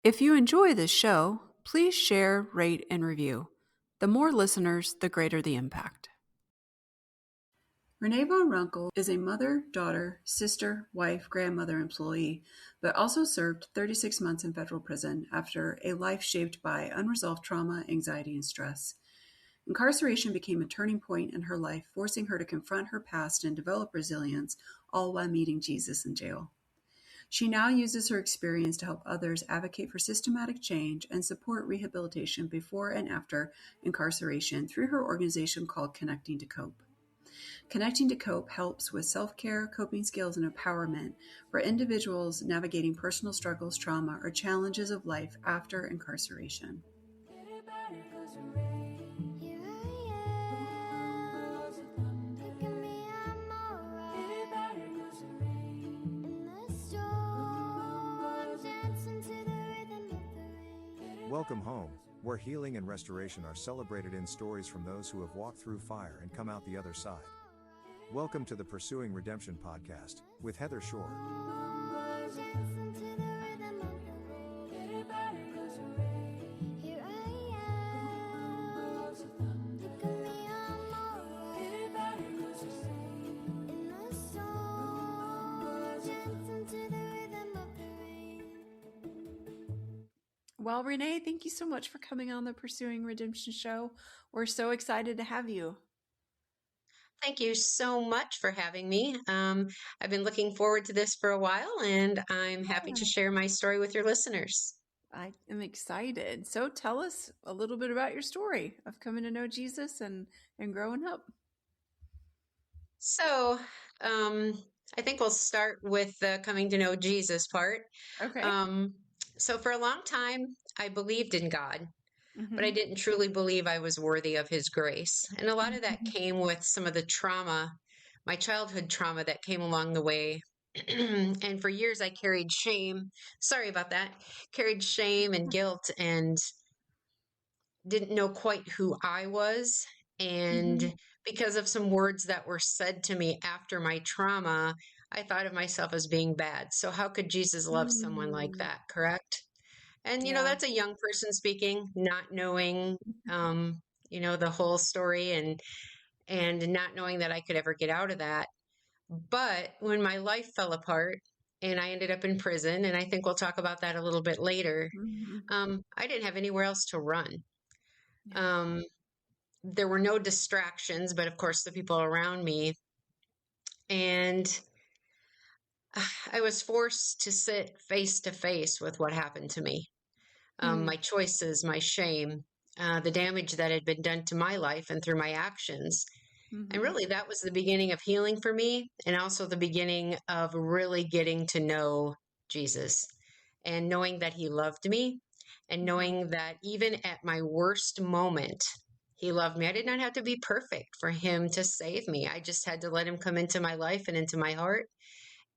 If you enjoy this show, please share, rate, and review. The more listeners, the greater the impact. Ranae von Roekel is a mother, daughter, sister, wife, grandmother, employee, but also served 36 months in federal prison after a life shaped by unresolved trauma, anxiety, and stress. Incarceration became a turning point in her life, forcing her to confront her past and develop resilience, all while meeting Jesus in jail. She now uses her experience to help others advocate for systematic change and support rehabilitation before and after incarceration through her organization called Connecting to Cope. Connecting to Cope helps with self-care, coping skills, and empowerment for individuals navigating personal struggles, trauma, or challenges of life after incarceration. Welcome home, where healing and restoration are celebrated in stories from those who have walked through fire and come out the other side. Welcome to the Pursuing Redemption podcast, with Heather Shore. Well, Ranae, thank you so much for coming on the Pursuing Redemption show. We're so excited to have you. Thank you so much for having me. I've been looking forward to this for a while, and I'm happy to share my story with your listeners. I am excited. So tell us a little bit about your story of coming to know Jesus and growing up. So I think we'll start with the coming to know Jesus part. Okay. So for a long time, I believed in God, Mm-hmm. but I didn't truly believe I was worthy of his grace. And a lot of that came with some of the trauma, my childhood trauma that came along the way. And for years, I carried shame. Sorry about that. Carried shame and guilt and didn't know quite who I was. And because of some words that were said to me after my trauma, I thought of myself as being bad. So how could Jesus love someone like that? Correct? And, Yeah. that's a young person speaking, not knowing, the whole story and not knowing that I could ever get out of that. But when my life fell apart and I ended up in prison, and I think we'll talk about that a little bit later, I didn't have anywhere else to run. Yeah. There were no distractions, but of course the people around me. And I was forced to sit face to face with what happened to me. My choices, my shame, the damage that had been done to my life and through my actions. And really, that was the beginning of healing for me, and also the beginning of really getting to know Jesus and knowing that he loved me and knowing that even at my worst moment, he loved me. I did not have to be perfect for him to save me. I just had to let him come into my life and into my heart.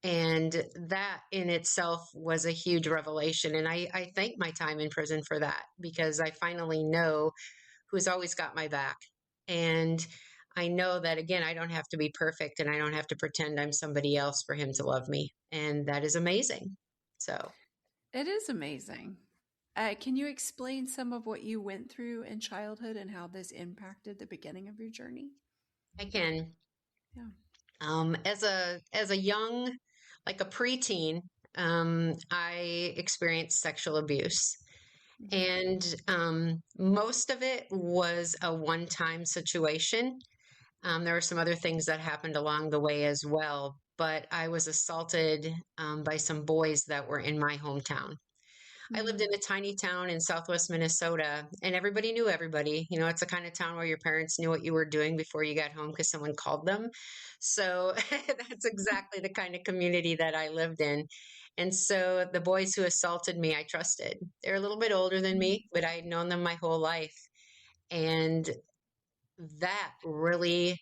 And that in itself was a huge revelation. And I thank my time in prison for that, because I finally know who's always got my back. And I know that, again, I don't have to be perfect and I don't have to pretend I'm somebody else for him to love me. And that is amazing. So It is amazing. Can you explain some of what you went through in childhood and how this impacted the beginning of your journey? I can. Yeah. As a young, like a preteen, I experienced sexual abuse. And most of it was a one-time situation. There were some other things that happened along the way as well, but I was assaulted by some boys that were in my hometown. I lived in a tiny town in southwest Minnesota, and everybody knew everybody. It's the kind of town where your parents knew what you were doing before you got home because someone called them. So that's exactly the kind of community that I lived in. And so the boys who assaulted me, I trusted. They're a little bit older than me, but I had known them my whole life. And that really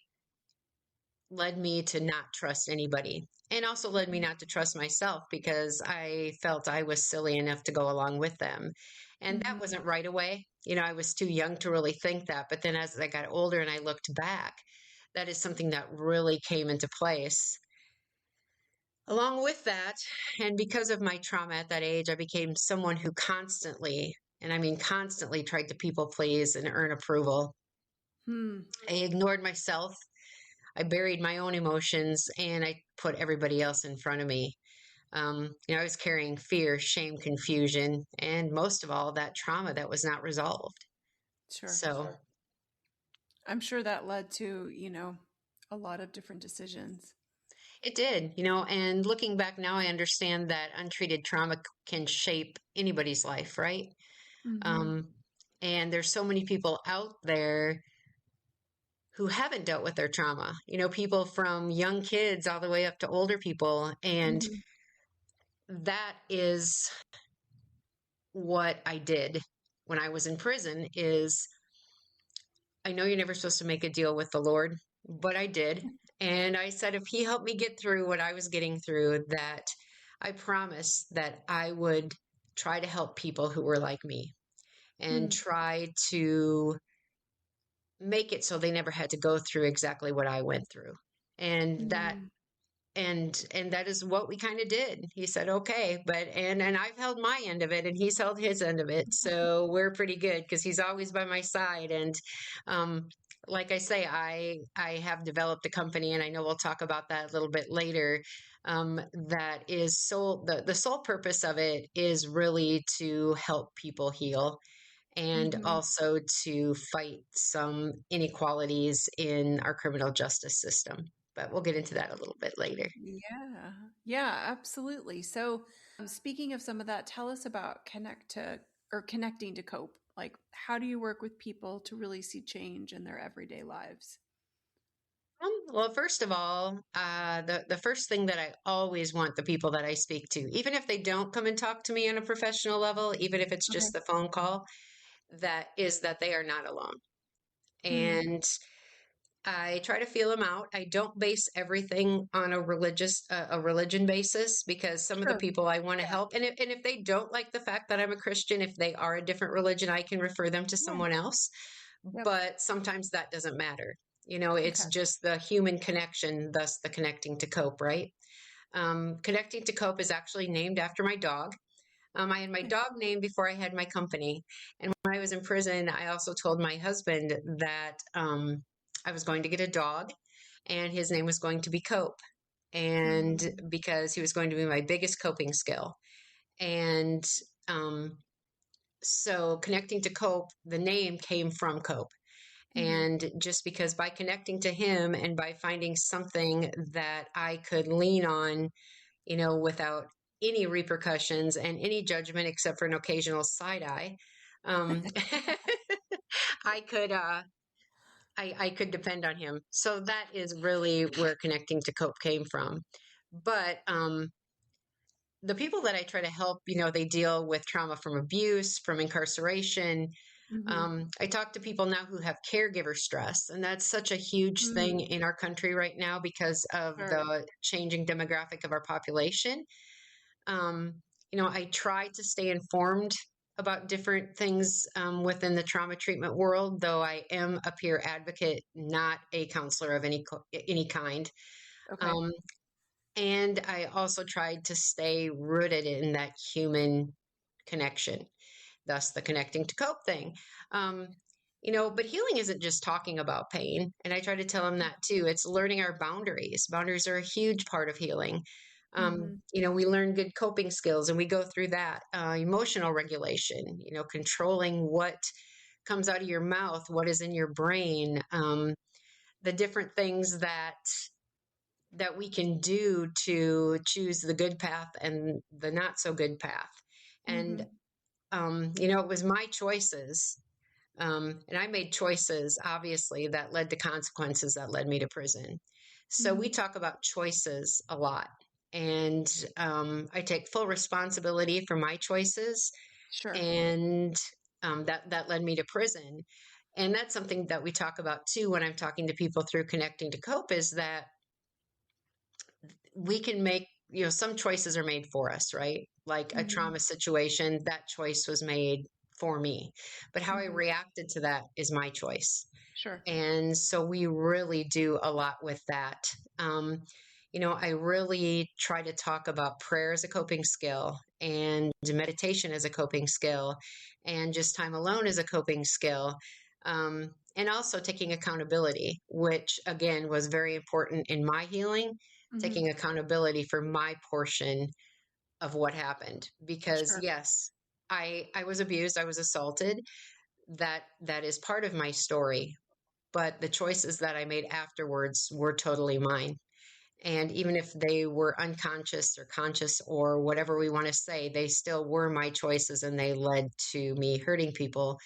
led me to not trust anybody, and also led me not to trust myself, because I felt I was silly enough to go along with them. And that wasn't right away. I was too young to really think that. But then as I got older and I looked back, that is something that really came into place. Along with that, and because of my trauma at that age, I became someone who constantly, and I mean constantly, tried to people please and earn approval. Hmm. I ignored myself. I buried my own emotions, and I put everybody else in front of me. I was carrying fear, shame, confusion, and most of all, that trauma that was not resolved. Sure. So I'm sure that led to, a lot of different decisions. it did, and looking back now, I understand that untreated trauma can shape anybody's life, right? Mm-hmm. Um, and there's so many people out there who haven't dealt with their trauma, people from young kids all the way up to older people. And Mm-hmm. that is what I did when I was in prison is I know you're never supposed to make a deal with the Lord, but I did. And I said, if he helped me get through what I was getting through, that I promised that I would try to help people who were like me and Hmm. try to make it so they never had to go through exactly what I went through. And that Mm. and that is what we kind of did. He said okay, but and I've held my end of it and he's held his end of it, so we're pretty good because he's always by my side. And um like I say, I have developed a company, and I know we'll talk about that a little bit later. That is the sole purpose of it is really to help people heal, and Mm-hmm. also to fight some inequalities in our criminal justice system. But we'll get into that a little bit later. Yeah. Yeah, absolutely. So, speaking of some of that, tell us about connecting to cope. Like, how do you work with people to really see change in their everyday lives? Well, first of all, the first thing that I always want the people that I speak to, even if they don't come and talk to me on a professional level, even if it's Okay. just the phone call, that is that they are not alone. Hmm. And I try to feel them out. I don't base everything on a religion basis, because some of the Sure. people I want to Yeah. help, and if they don't like the fact that I'm a Christian, if they are a different religion, I can refer them to Yeah. someone else. Yep. But sometimes that doesn't matter. It's Okay. just the human connection, thus the connecting to cope, right? Connecting to cope is actually named after my dog. I had my Nice. dog named before I had my company. And when I was in prison, I also told my husband that I was going to get a dog, and his name was going to be Cope. And Mm-hmm. because he was going to be my biggest coping skill. And um, so connecting to Cope, the name came from Cope. Mm-hmm. And just because by connecting to him and by finding something that I could lean on, without any repercussions and any judgment except for an occasional side eye, um, I could I could depend on him. So that is really where connecting to cope came from. But the people that I try to help, they deal with trauma from abuse, from incarceration. Mm-hmm. I talk to people now who have caregiver stress, and that's such a huge thing Mm. in our country right now because of Sure. the changing demographic of our population. Um, I try to stay informed about different things within the trauma treatment world, though I am a peer advocate, not a counselor of any kind. Okay. Um, and I also tried to stay rooted in that human connection, thus the connecting to cope thing. Um, but healing isn't just talking about pain. And I try to tell them that too. It's learning our boundaries. Boundaries are a huge part of healing. Mm-hmm. We learn good coping skills, and we go through that. Emotional regulation, controlling what comes out of your mouth, what is in your brain, the different things that we can do to choose the good path and the not so good path. And Mm-hmm. it was my choices. And I made choices, obviously, that led to consequences that led me to prison. So we Mm-hmm. talk about choices a lot. And I take full responsibility for my choices. Sure. And that led me to prison. And that's something that we talk about too when I'm talking to people through connecting to cope, is that we can make, some choices are made for us, right? Like a Mm-hmm. trauma situation, that choice was made for me. But how I Mm-hmm. reacted to that is my choice. Sure. And so we really do a lot with that. Um, I really try to talk about prayer as a coping skill and meditation as a coping skill and just time alone as a coping skill. And also taking accountability, which again was very important in my healing, Hmm. taking accountability for my portion of what happened. Because Sure. yes, I was abused, I was assaulted. That is part of my story, but the choices that I made afterwards were totally mine. And even if they were unconscious or conscious or whatever we want to say, they still were my choices and they led to me hurting people,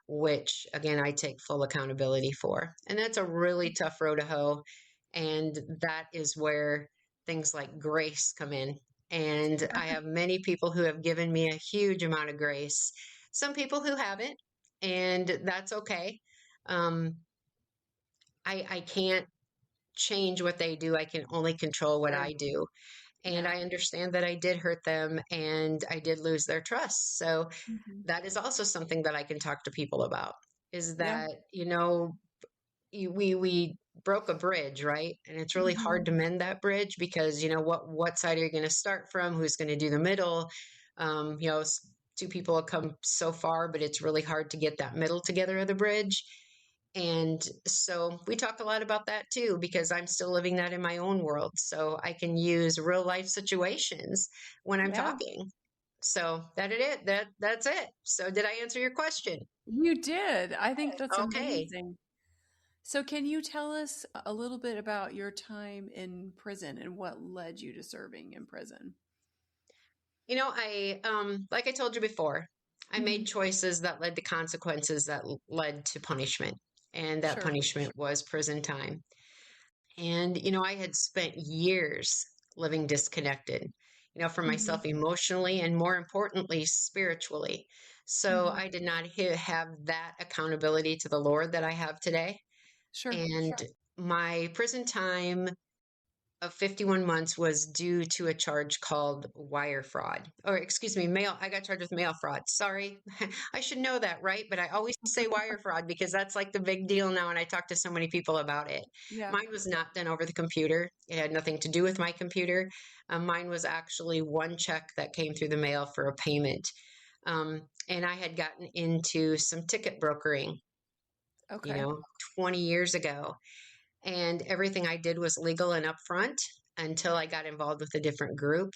which again, I take full accountability for. And that's a really tough row to hoe. And that is where things like grace come in. And I have many people who have given me a huge amount of grace, some people who haven't, and that's okay. Um, I can't change what they do. I can only control what Sure. I do. And Yeah. I understand that I did hurt them and I did lose their trust. So Hmm. that is also something that I can talk to people about is Yeah. that, we broke a bridge, right? And it's really Hmm. hard to mend that bridge because, what side are you going to start from? Who's going to do the middle? Two people have come so far, but it's really hard to get that middle together of the bridge. And so we talk a lot about that too, because I'm still living that in my own world. So I can use real life situations when I'm Yeah. talking. So that's it. So did I answer your question? You did. I think that's Okay. amazing. So, can you tell us a little bit about your time in prison and what led you to serving in prison? Like I told you before, I Hmm. made choices that led to consequences that led to punishment. And that Sure. punishment was prison time. And, I had spent years living disconnected, from Hmm. myself emotionally and more importantly, spiritually. So Hmm. I did not have that accountability to the Lord that I have today. Sure. And my prison time of 51 months was due to a charge called wire fraud, or excuse me, mail. I got charged with mail fraud. Sorry. I should know that, right? But I always say wire fraud because that's like the big deal now. And I talk to so many people about it. Yeah. Mine was not done over the computer. It had nothing to do with my computer. Mine was actually one check that came through the mail for a payment. And I had gotten into some ticket brokering, you Okay. know, 20 years ago, and everything I did was legal and upfront until I got involved with a different group.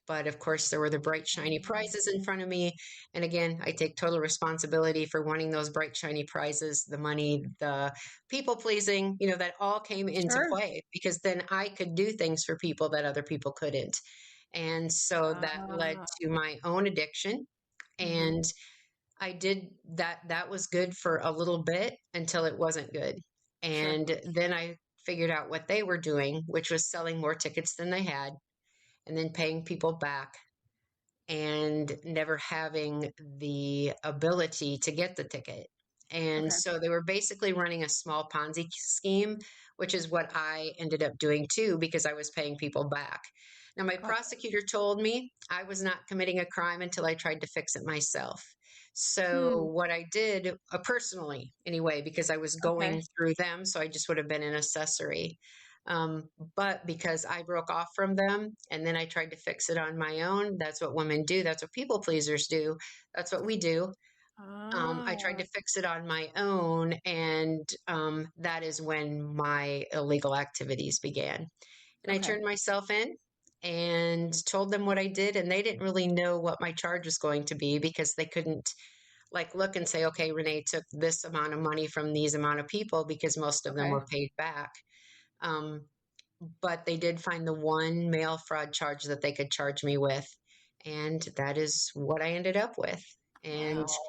But of course, there were the bright, shiny prizes in front of me. And again, I take total responsibility for wanting those bright, shiny prizes, the money, the people pleasing, that all came into Sure. play because then I could do things for people that other people couldn't. And so that led Ah. to my own addiction. Hmm. And I did that. That was good for a little bit until it wasn't good. Sure. And then I figured out what they were doing, which was selling more tickets than they had and then paying people back and never having the ability to get the ticket. And Okay. so they were basically running a small Ponzi scheme, which is what I ended up doing too, because I was paying people back. Now, my Gotcha. prosecutor told me I was not committing a crime until I tried to fix it myself. So, Hmm. what I did personally, anyway, because I was Okay. going through them, so I just would have been an accessory. But because I broke off from them and then I tried to fix it on my own, that's what women do. That's what people pleasers do. That's what we do. I tried Ah. to fix it on my own, and that is when my illegal activities began. And I Okay. turned myself in and told them what I did, and they didn't really know what my charge was going to be because they couldn't like look and say, okay, Ranae took this amount of money from these amount of people because most of them Okay. were paid back. Um, but they did find the one mail fraud charge that they could charge me with, and that is what I ended up with. And Wow.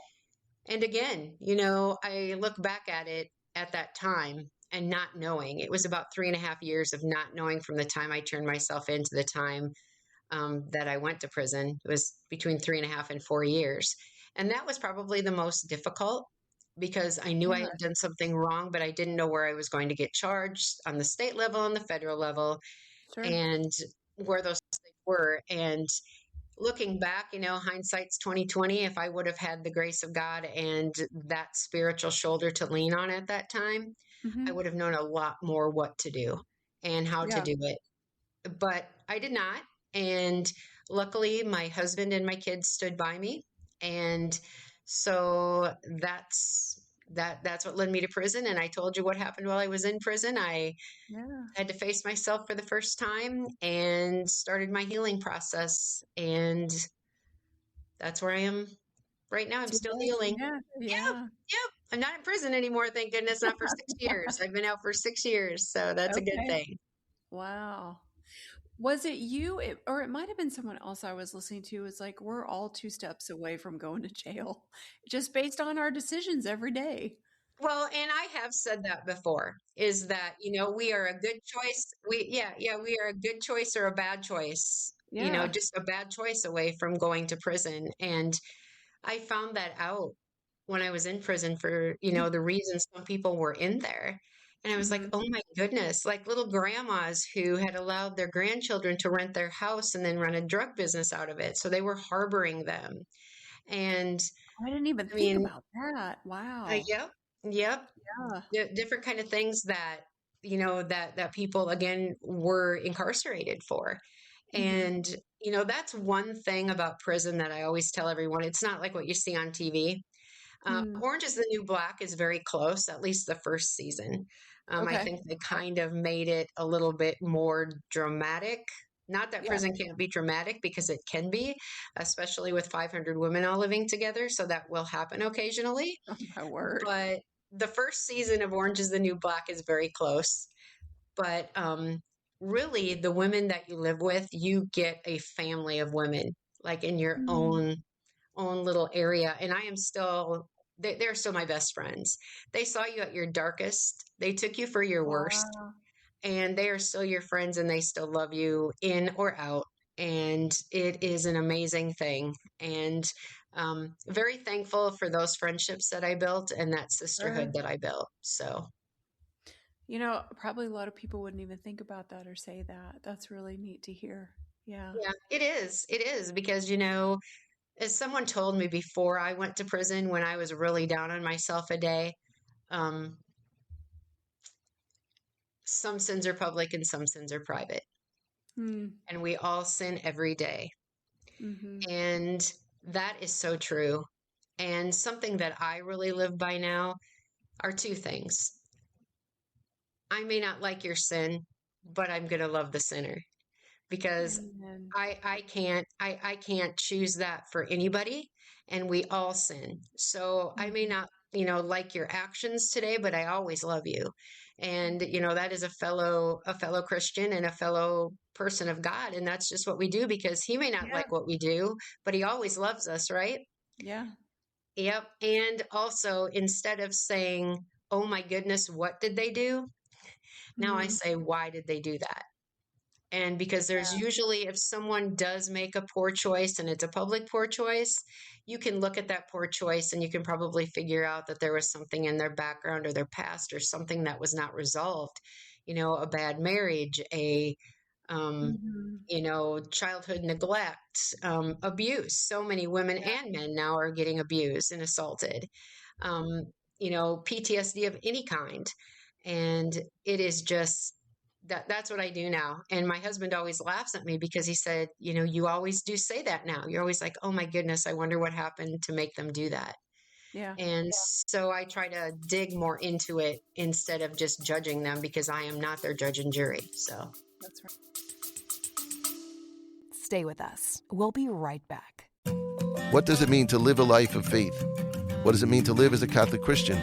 and again, I look back at it at that time and not knowing. It was about 3.5 years of not knowing from the time I turned myself in to the time that I went to prison. It was between 3.5 and 4 years. And that was probably the most difficult because I knew I Yeah. had done something wrong, but I didn't know where I was going to get charged on the state level and the federal level Sure. and where those things were. And looking back, hindsight's 2020. If I would have had the grace of God and that spiritual shoulder to lean on at that time, I Hmm. would have known a lot more what to do and how to Yeah. do it. but I did not. And luckily, my husband and my kids stood by me. And so that's what led me to prison. And I told you what happened while I was in prison. I Yeah. had to face myself for the first time and started my healing process. And that's where I am right now. I'm still Today. healing. Yeah. Yep. Yeah. Yep. I'm not in prison anymore, thank goodness, not for 6 years. I've been out for 6 years, so that's a good Okay. thing. Wow. Was it you, or it might have been someone else I was listening to? It's like we're all two steps away from going to jail, just based on our decisions every day. Well, and I have said that before, is that, we are a good choice. We are a good choice or a bad choice, Yeah. just a bad choice away from going to prison. And I found that out when I was in prison for, the reasons some people were in there. And I was like, Mm-hmm. oh my goodness, like little grandmas who had allowed their grandchildren to rent their house and then run a drug business out of it. So they were harboring them. And I didn't even I think mean, about that. Wow. yep, yep, Yeah. different kind of things that, that people again were incarcerated for. Mm-hmm. And, that's one thing about prison that I always tell everyone. It's not like what you see on TV. Hmm. Orange is the New Black is very close, at least the first season. I Okay. think they kind of made it a little bit more dramatic. Not that Yeah. prison can't be dramatic, because it can be, especially with 500 women all living together. So that will happen occasionally. Oh my word. But the first season of Orange is the New Black is very close. But really, the women that you live with, you get a family of women, like in your Mm. own little area. And I am still, they're still my best friends. They saw you at your darkest, they took you for your worst, Wow. and they are still your friends, and they still love you in or out. And it is an amazing thing. And very thankful for those friendships that I built and that sisterhood Sure. that I built. So, Probably a lot of people wouldn't even think about that or say that. That's really neat to hear. Yeah. yeah, it is. It is because, as someone told me before I went to prison, when I was really down on myself a day, um, some sins are public and some sins are private. Hmm. And we all sin every day. Mm-hmm. And that is so true. And something that I really live by now are two things. I may not like your sin, but I'm going to love the sinner, because Amen. I can't choose that for anybody, and we all sin. So I may Mhm. not, like your actions today, but I always love you. And that is a fellow Christian and a fellow person of God, and that's just what we do, because he may not Yeah. like what we do, but he always loves us, right? Yeah. Yep. And also, instead of saying, "Oh my goodness, what did they do?" Now I Mm. say, "Why did they do that?" And because there's usually, if someone does make a poor choice and it's a public poor choice, you can look at that poor choice and you can probably figure out that there was something in their background or their past, or something that was not resolved. A bad marriage, um, Mhm. childhood neglect, abuse. So many women Yeah. and men now are getting abused and assaulted. Um, PTSD of any kind. And it is just that's what I do now. And my husband always laughs at me, because he said, you always do say that now. You're always like, oh my goodness, I wonder what happened to make them do that. Yeah. And so I try to dig more into it instead of just judging them, because I am not their judge and jury. So. That's right. Stay with us. We'll be right back. What does it mean to live a life of faith? What does it mean to live as a Catholic Christian?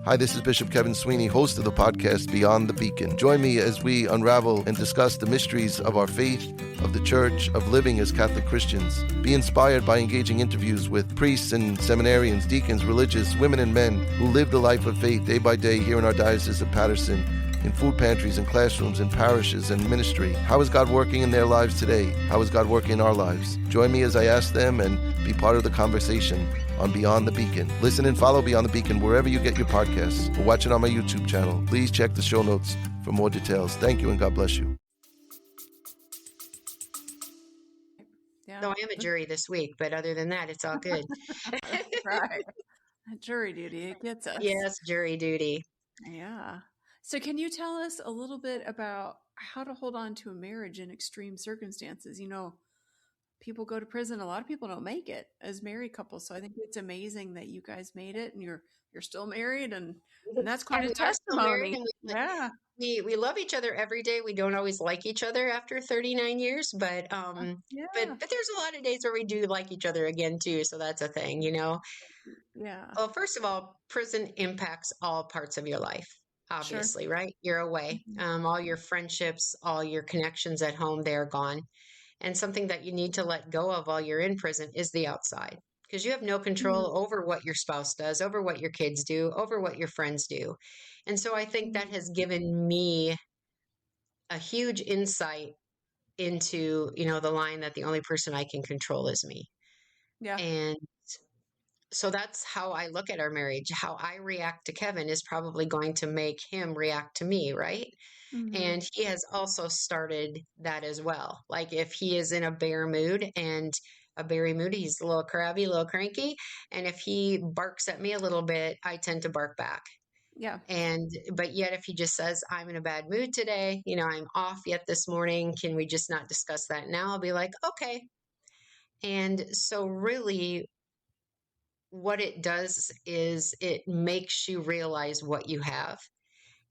Hi, this is Bishop Kevin Sweeney, host of the podcast Beyond the Beacon. Join me as we unravel and discuss the mysteries of our faith, of the church, of living as Catholic Christians. Be inspired by engaging interviews with priests and seminarians, deacons, religious, women and men who live the life of faith day by day here in our Diocese of Paterson, in food pantries and classrooms and parishes and ministry. How is God working in their lives today? How is God working in our lives? Join me as I ask them and be part of the conversation on Beyond the Beacon. Listen and follow Beyond the Beacon wherever you get your podcasts, or watch it on my YouTube channel. Please check the show notes for more details. Thank you and God bless you. Yeah. So I am a jury this week, but other than that, it's all good. That's right. Jury duty, it gets us. Yes, jury duty. Yeah. So can you tell us a little bit about how to hold on to a marriage in extreme circumstances? People go to prison. A lot of people don't make it as married couples. So I think it's amazing that you guys made it and you're still married, and that's quite Yeah, a we are still married, testimony. and Yeah. we love each other every day. We don't always like each other after 39 years, but Yeah. there's a lot of days where we do like each other again too. So that's a thing, you know. Yeah. Well, first of all, prison impacts all parts of your life, Sure. obviously, right? You're away. Mhm. All your friendships, all your connections at home, they're gone. And something that you need to let go of while you're in prison is the outside, because you have no control over what your spouse does, over what your kids do, over what your friends do. And so I think that Mhm. has given me a huge insight into, the line that the only person I can control is me. Yeah. And so that's how I look at our marriage. How I react to Kevin is probably going to make him react to me, right? Hmm. And he has also started that as well. Like if he is in a bear mood and a berry mood, he's a little crabby, a little cranky. And if he barks at me a little bit, I tend to bark back. Yeah. But yet if he just says, I'm in a bad mood today, I'm off yet this morning, can we just not discuss that now? I'll be like, okay. And so really what it does is it makes you realize what you have.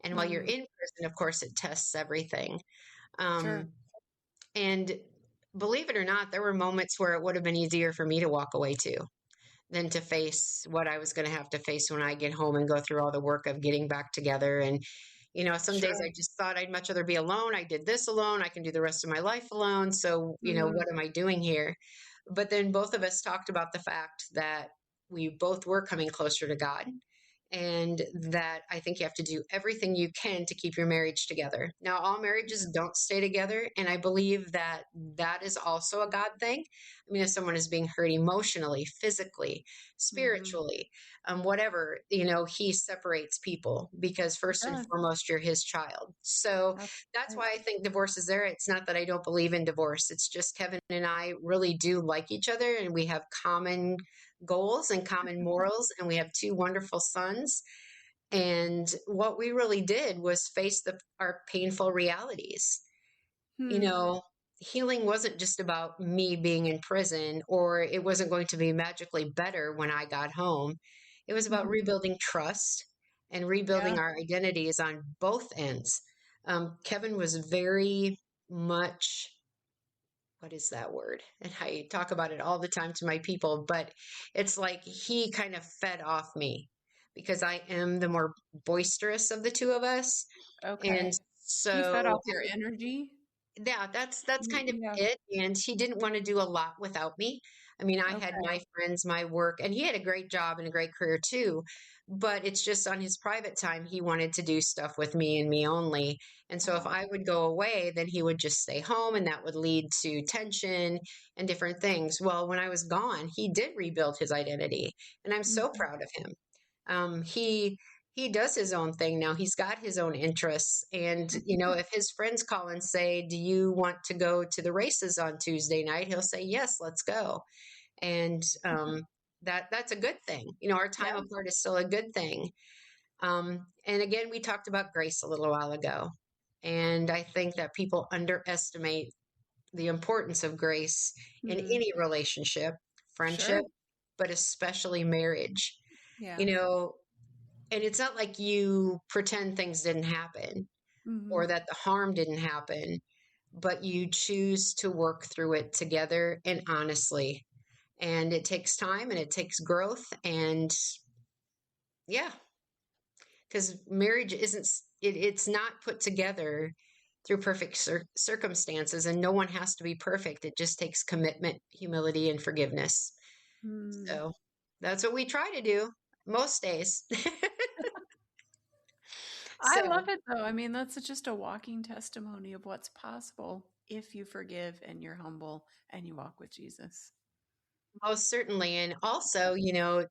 And while you're Mm. in prison, of course, it tests everything. Sure. Um, and believe it or not, there were moments where it would have been easier for me to walk away too than to face what I was going to have to face when I get home and go through all the work of getting back together. And, some days Sure. I just thought I'd much rather be alone. I did this alone. I can do the rest of my life alone. So, Mm. what am I doing here? But then both of us talked about the fact that we both were coming closer to God, and that I think you have to do everything you can to keep your marriage together. Now, all marriages don't stay together, and I believe that that is also a God thing. I mean, if someone is being hurt emotionally, physically, Hmm. spiritually, whatever, he separates people because It first and does. foremost, you're his child. So That's that's right. why I think divorce is there. It's not that I don't believe in divorce. It's just Kevin and I really do like each other, and we have common goals and common morals, and we have two wonderful sons. And what we really did was face our painful realities. you Hmm. know Healing wasn't just about me being in prison, or it wasn't going to be magically better when I got home. It was about Mhm. rebuilding trust and Yeah. rebuilding our identities on both ends. Kevin was very much, what is that word? And I talk about it all the time to my people, but it's like he kind of fed off me because I am the more boisterous of the two of us. And Okay. He fed so off your energy. yeah, that's kind of Yeah. it. And he didn't want to do a lot without me. I mean, I had Okay. my friends, my work, and he had a great job and a great career too. But it's just on his private time, he wanted to do stuff with me and me only. And so if Oh. I would go away, then he would just stay home, and that would lead to tension and different things. Well, when I was gone, he did rebuild his identity, and I'm so Mhm. proud of him. He does his own thing now. He's got his own interests. And, if his friends call and say, do you want to go to the races on Tuesday night? He'll say, yes, let's go. And that's a good thing. Our time Yeah. apart is still a good thing. And again, we talked about grace a little while ago. And I think that people underestimate the importance of grace in Mhm. any relationship, Sure. friendship, but especially marriage. Yeah. You know, and it's not like you pretend things didn't happen Mhm. or that the harm didn't happen, but you choose to work through it together and honestly. And it takes time and it takes growth. And yeah, because marriage it's not put together through perfect circumstances, and no one has to be perfect. It just takes commitment, humility, and forgiveness. Mm. So that's what we try to do most days. I So love it though. I mean, that's just a walking testimony of what's possible if you forgive and you're humble and you walk with Jesus. most certainly. And also,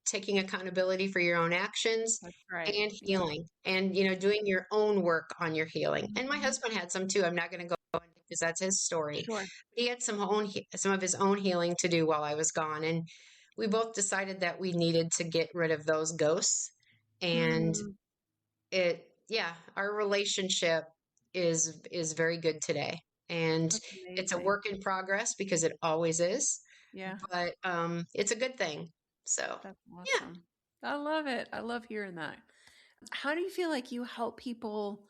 taking accountability for your own actions That's right. and Yeah. healing and, doing your own work on your healing. And my Mhm. husband had some too. I'm not going to go into because that's his story. Sure. He had some of his own healing to do while I was gone. And we both decided that we needed to get rid of those ghosts. And Mm. it, yeah, our relationship is very good today. And That's it's a amazing. work in progress because it always is, Yeah, but it's a good thing. So, that's yeah. awesome. I love it. I love hearing that. How do you feel like you help people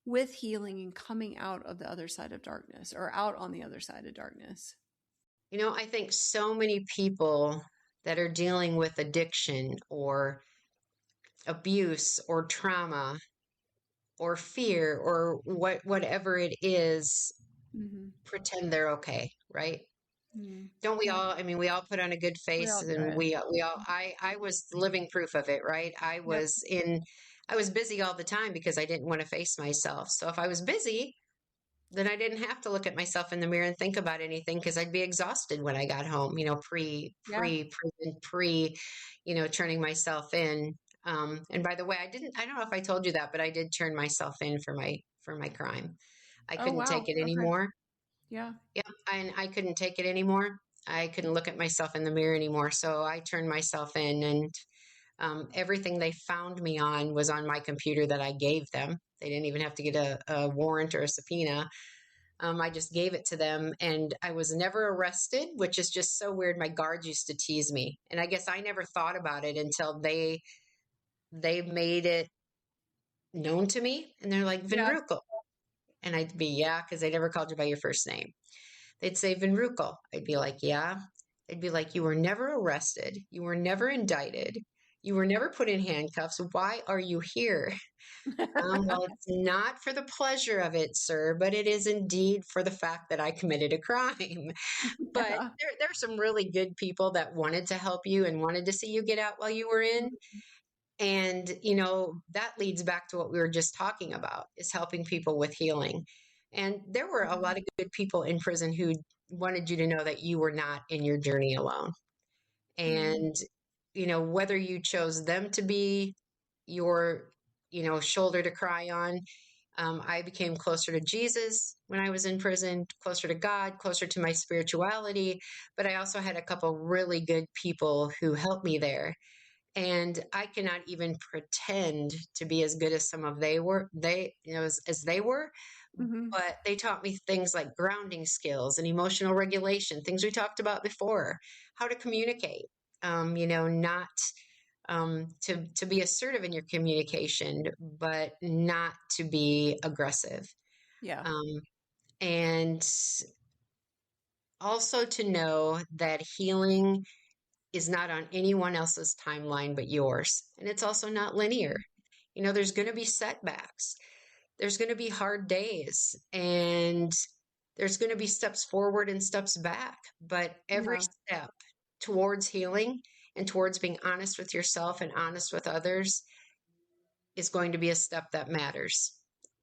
with healing and coming out of the other side of darkness or out on the other side of darkness? I think so many people that are dealing with addiction or abuse or trauma or fear or whatever it is Mm-hmm. pretend they're okay, right? Mm-hmm. Don't we Yeah, all? I mean, we all put on a good we face, all do and it. we all. I was living proof of it, right? Yep. I was busy all the time because I didn't want to face myself. So if I was busy, then I didn't have to look at myself in the mirror and think about anything because I'd be exhausted when I got home. Yeah. Turning myself in. And by the way, I don't know if I told you that, but I did turn myself in for my crime. I Oh, couldn't take wow. it Okay. anymore. Yeah. Yeah, and I couldn't take it anymore. I couldn't look at myself in the mirror anymore. So I turned myself in, and everything they found me on was on my computer that I gave them. They didn't even have to get a warrant or a subpoena. I just gave it to them, and I was never arrested, which is just so weird. My guards used to tease me, and I guess I never thought about it until they made it known to me, and they're like Van Yeah. Roekel, and I'd be yeah, because they never called you by your first name. They'd say Van Roekel. I'd be like, yeah. They'd be like, you were never arrested. You were never indicted. You were never put in handcuffs. Why are you here? Well, it's not for the pleasure of it, sir, but it is indeed for the fact that I committed a crime. But Yeah. there are some really good people that wanted to help you and wanted to see you get out while you were in. And, that leads back to what we were just talking about is helping people with healing. And there were a lot of good people in prison who wanted you to know that you were not in your journey alone. Mm-hmm. And, whether you chose them to be your, shoulder to cry on, I became closer to Jesus when I was in prison, closer to God, closer to my spirituality. But I also had a couple really good people who helped me there, and I cannot even pretend to be as good as some of as they were, Mm-hmm. but they taught me things like grounding skills and emotional regulation, things we talked about before, how to communicate, not to be assertive in your communication, but not to be aggressive, Yeah. um, and also to know that healing is not on anyone else's timeline but yours. And it's also not linear. There's going to be setbacks, there's going to be hard days, and there's going to be steps forward and steps back. But every Yeah. step towards healing and towards being honest with yourself and honest with others is going to be a step that matters.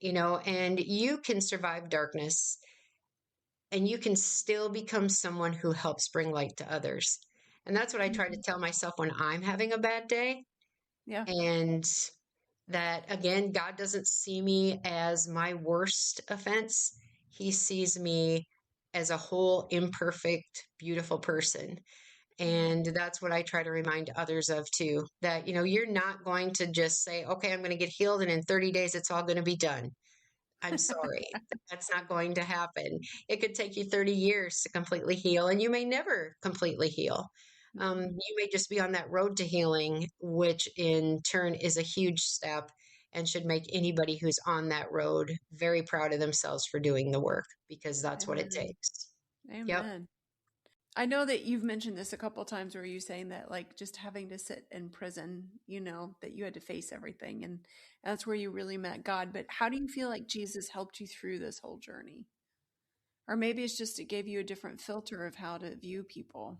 And you can survive darkness and you can still become someone who helps bring light to others. And that's what I try to Mhm. tell myself when I'm having a bad day. Yeah. And that, again, God doesn't see me as my worst offense. He sees me as a whole, imperfect, beautiful person. And that's what I try to remind others of too, that, you're not going to just say, okay, I'm going to get healed and in 30 days it's all going to be done. I'm sorry. That's not going to happen. It could take you 30 years to completely heal, and you may never completely heal. You may just be on that road to healing, which in turn is a huge step and should make anybody who's on that road very proud of themselves for doing the work, because that's what it Amen. takes. Yep. Amen. I know that you've mentioned this a couple of times where you saying that like just having to sit in prison, that you had to face everything and that's where you really met God. But how do you feel like Jesus helped you through this whole journey? Or maybe it's just it gave you a different filter of how to view people.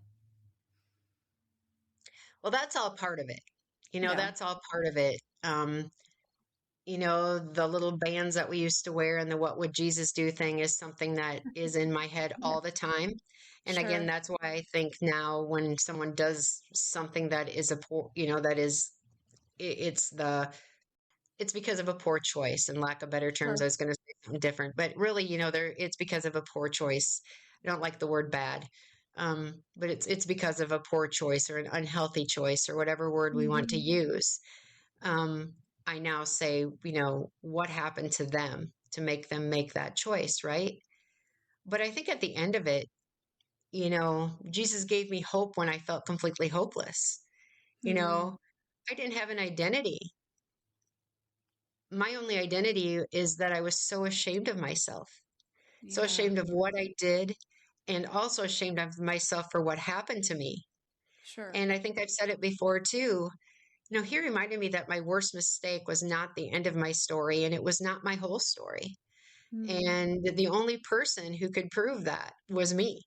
Well, that's all part of it. Yeah. That's all part of it. The little bands that we used to wear and the what would Jesus do thing is something that is in my head Yeah. all the time. And again, Sure. that's why I think now when someone does something that is a poor, that is, it's it's because of a poor choice, and lack of better terms. Sure. I was going to say something different, but really, it's because of a poor choice. I don't like the word bad. But it's because of a poor choice or an unhealthy choice or whatever word we want to Mhm. use. Um, I now say, what happened to them to make them make that choice, right? But I think at the end of it, Jesus gave me hope when I felt completely hopeless. Mm. I didn't have an identity. My only identity is that I was so ashamed of myself, so Yeah, ashamed of what I did, and also ashamed of myself for what happened to me. sure. And I think I've said it before too. He reminded me that my worst mistake was not the end of my story, and it was not my whole story. Mm. And the only person who could prove that was me.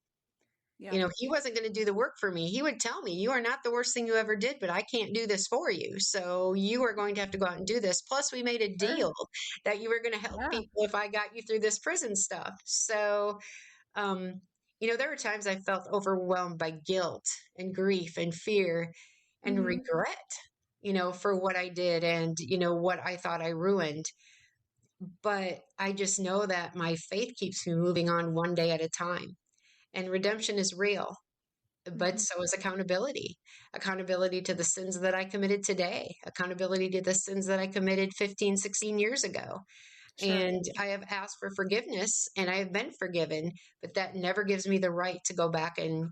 Yeah, He wasn't going to do the work for me. He would tell me, you are not the worst thing you ever did, but I can't do this for you. So you are going to have to go out and do this. Plus, we made a sure. deal that you were going to help Yeah. people if I got you through this prison stuff. So, um, there were times I felt overwhelmed by guilt and grief and fear and Mm-hmm. regret, for what I did and, what I thought I ruined. But I just know that my faith keeps me moving on one day at a time. And redemption is real, but Mm-hmm. so is accountability to the sins that I committed today, accountability to the sins that I committed 15, 16 years ago. Sure. And I have asked for forgiveness and I have been forgiven, but that never gives me the right to go back and,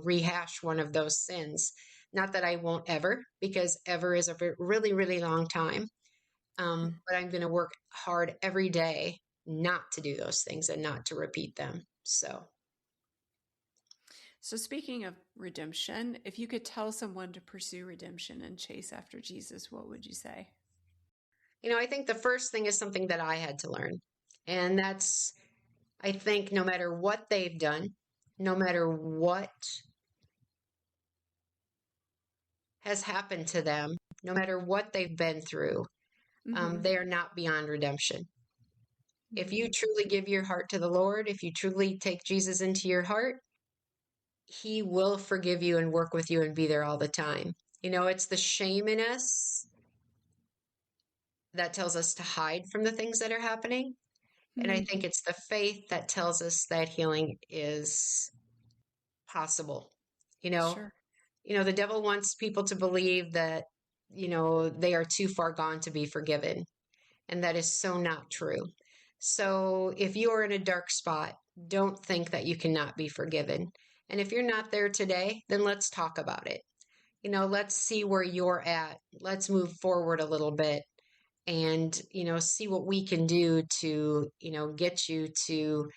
rehash one of those sins. Not that I won't ever, because ever is a really, really long time. But I'm going to work hard every day not to do those things and not to repeat them. So, So, speaking of redemption, if you could tell someone to pursue redemption and chase after Jesus, what would you say? I think the first thing is something that I had to learn. And that's, I think, no matter what they've done, no matter what has happened to them, no matter what they've been through, Mm-hmm. they are not beyond redemption. If you Mm-hmm. truly give your heart to the Lord, if you truly take Jesus into your heart, He will forgive you and work with you and be there all the time. It's the shame in us that tells us to hide from the things that are happening. And I Mm-hmm. think it's the faith that tells us that healing is possible. You know, Sure. the devil wants people to believe that, they are too far gone to be forgiven. And that is so not true. So if you are in a dark spot, don't think that you cannot be forgiven. And if you're not there today, then let's talk about it. Let's see where you're at. Let's move forward a little bit and, see what we can do to, get you to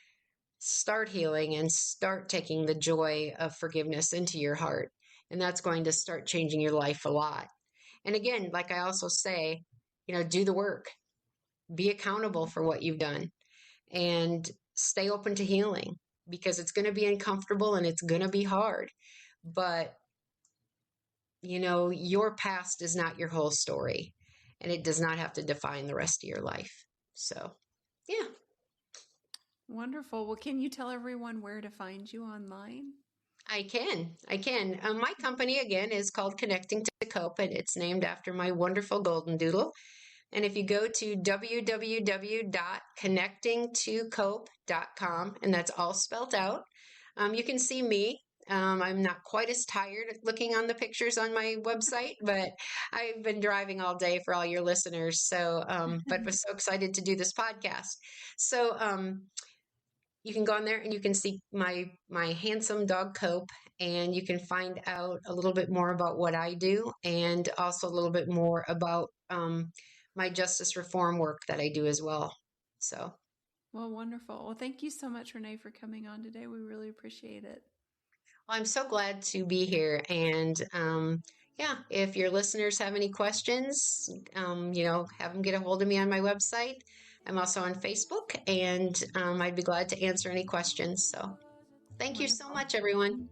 start healing and start taking the joy of forgiveness into your heart. And that's going to start changing your life a lot. And again, like I also say, do the work, be accountable for what you've done, and stay open to healing because it's going to be uncomfortable and it's going to be hard. But, your past is not your whole story and it does not have to define the rest of your life. So, yeah. Wonderful. Well, can you tell everyone where to find you online? I can. My company, again, is called Connecting to Cope, and it's named after my wonderful golden doodle. And if you go to www.connectingtocope.com, and that's all spelled out, you can see me. I'm not quite as tired looking on the pictures on my website, but I've been driving all day for all your listeners. So, but was so excited to do this podcast. So, you can go on there and you can see my handsome dog Cope, and you can find out a little bit more about what I do and also a little bit more about my justice reform work that I do as well. So, Well, wonderful. Well, thank you so much, Ranae, for coming on today. We really appreciate it. well, I'm so glad to be here. And yeah, if your listeners have any questions, have them get a hold of me on my website. I'm also on Facebook, and I'd be glad to answer any questions. So, thank you so Wonderful. much, everyone.